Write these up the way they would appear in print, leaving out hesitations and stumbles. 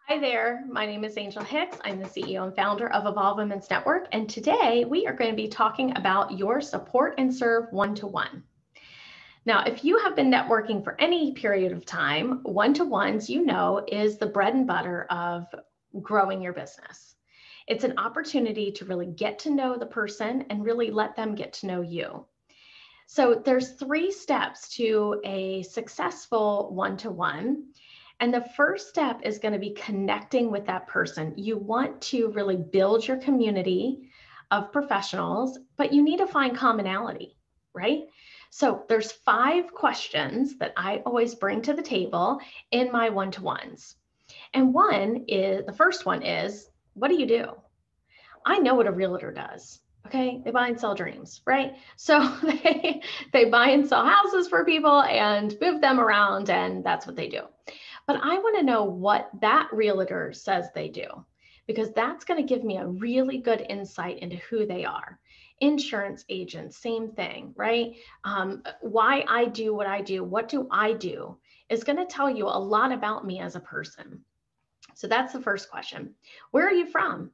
Hi there, my name is Angel Hicks. I'm the CEO and founder of Evolve Women's Network, and today we are going to be talking about your support and serve one-to-one. Now, if you have been networking for any period of time, one-to-ones, is the bread and butter of growing your business. It's an opportunity to really get to know the person and really let them get to know you. So there's 3 steps to a successful one-to-one. And the first step is going to be connecting with that person. You want to really build your community of professionals, but you need to find commonality, right? So there's 5 questions that I always bring to the table in my one-to-ones. And the first one is, what do you do? I know what a realtor does. Okay, they buy and sell dreams, right? So they buy and sell houses for people and move them around, and that's what they do. But I want to know what that realtor says they do, because that's going to give me a really good insight into who they are. Insurance agents, same thing, right? Why I do what do I do, is going to tell you a lot about me as a person. So that's the first question. Where are you from?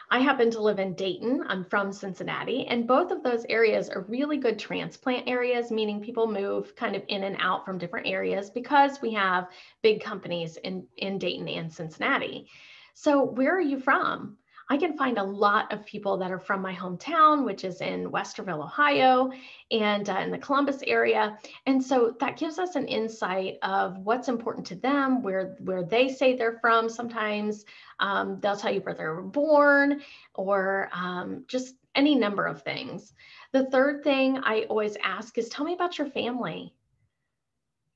I happen to live in Dayton. I'm from Cincinnati, and both of those areas are really good transplant areas, meaning people move kind of in and out from different areas because we have big companies in Dayton and Cincinnati. So where are you from? I can find a lot of people that are from my hometown, which is in Westerville, Ohio, and in the Columbus area. And so that gives us an insight of what's important to them, where they say they're from. Sometimes they'll tell you where they were born, or just any number of things. The third thing I always ask is, tell me about your family.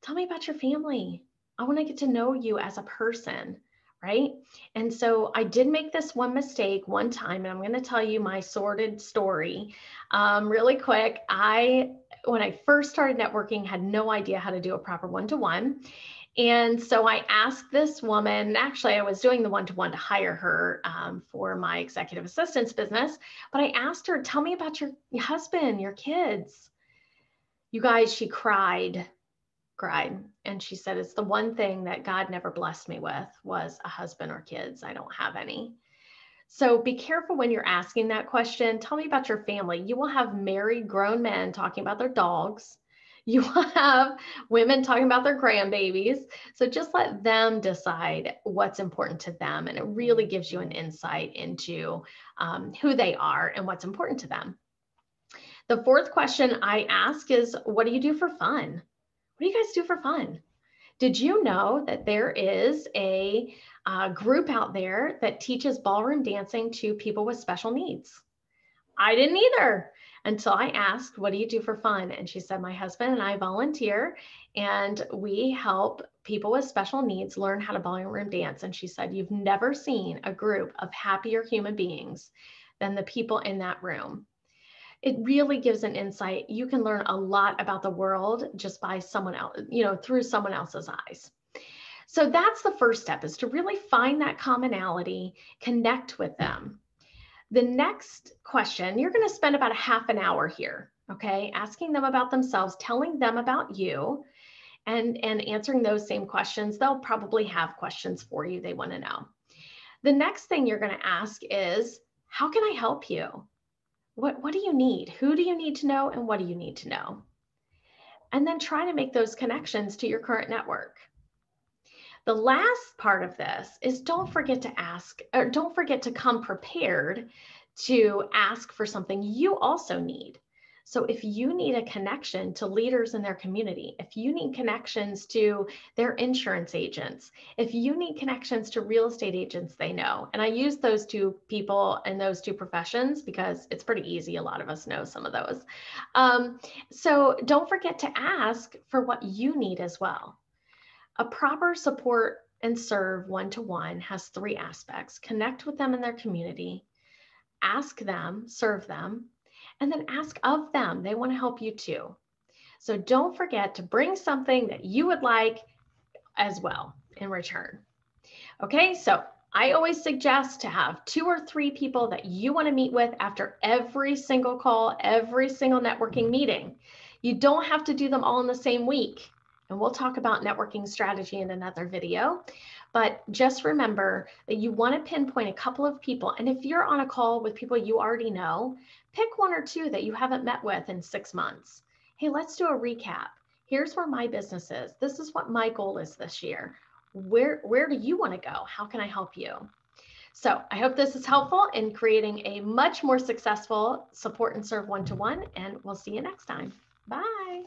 Tell me about your family. I want to get to know you as a person, right? And so I did make this one mistake one time, and I'm going to tell you my sordid story really quick. When I first started networking, had no idea how to do a proper one-to-one. And so I asked this woman, actually, I was doing the one-to-one to hire her for my executive assistance business, but I asked her, tell me about your husband, your kids. You guys, she cried. And she said, it's the one thing that God never blessed me with, was a husband or kids. I don't have any. So be careful when you're asking that question. Tell me about your family. You will have married grown men talking about their dogs. You will have women talking about their grandbabies. So just let them decide what's important to them. And it really gives you an insight into who they are and what's important to them. The fourth question I ask is, what do you do for fun? What do you guys do for fun? Did you know that there is a group out there that teaches ballroom dancing to people with special needs? I didn't either, until I asked, what do you do for fun? And she said, my husband and I volunteer, and we help people with special needs learn how to ballroom dance. And she said, you've never seen a group of happier human beings than the people in that room. It really gives an insight. You can learn a lot about the world just by someone else, through someone else's eyes. So that's the first step, is to really find that commonality, connect with them. The next question, you're going to spend about a half an hour here, okay? Asking them about themselves, telling them about you, and answering those same questions. They'll probably have questions for you they want to know. The next thing you're going to ask is, how can I help you? What do you need? Who do you need to know? And what do you need to know? And then try to make those connections to your current network. The last part of this is, don't forget to ask, or don't forget to come prepared to ask for something you also need. So if you need a connection to leaders in their community, if you need connections to their insurance agents, if you need connections to real estate agents they know, and I use those 2 people and those 2 professions because it's pretty easy. A lot of us know some of those. So don't forget to ask for what you need as well. A proper support and serve one-to-one has 3 aspects: connect with them in their community, ask them, serve them, and then ask of them. They want to help you too. So don't forget to bring something that you would like as well in return. Okay, so I always suggest to have 2 or 3 people that you want to meet with after every single call, every single networking meeting. You don't have to do them all in the same week. And we'll talk about networking strategy in another video. But just remember that you want to pinpoint a couple of people. And if you're on a call with people you already know, pick one or two that you haven't met with in 6 months. Hey, let's do a recap. Here's where my business is. This is what my goal is this year. Where do you want to go? How can I help you? So I hope this is helpful in creating a much more successful support and serve one-to-one, and we'll see you next time. Bye.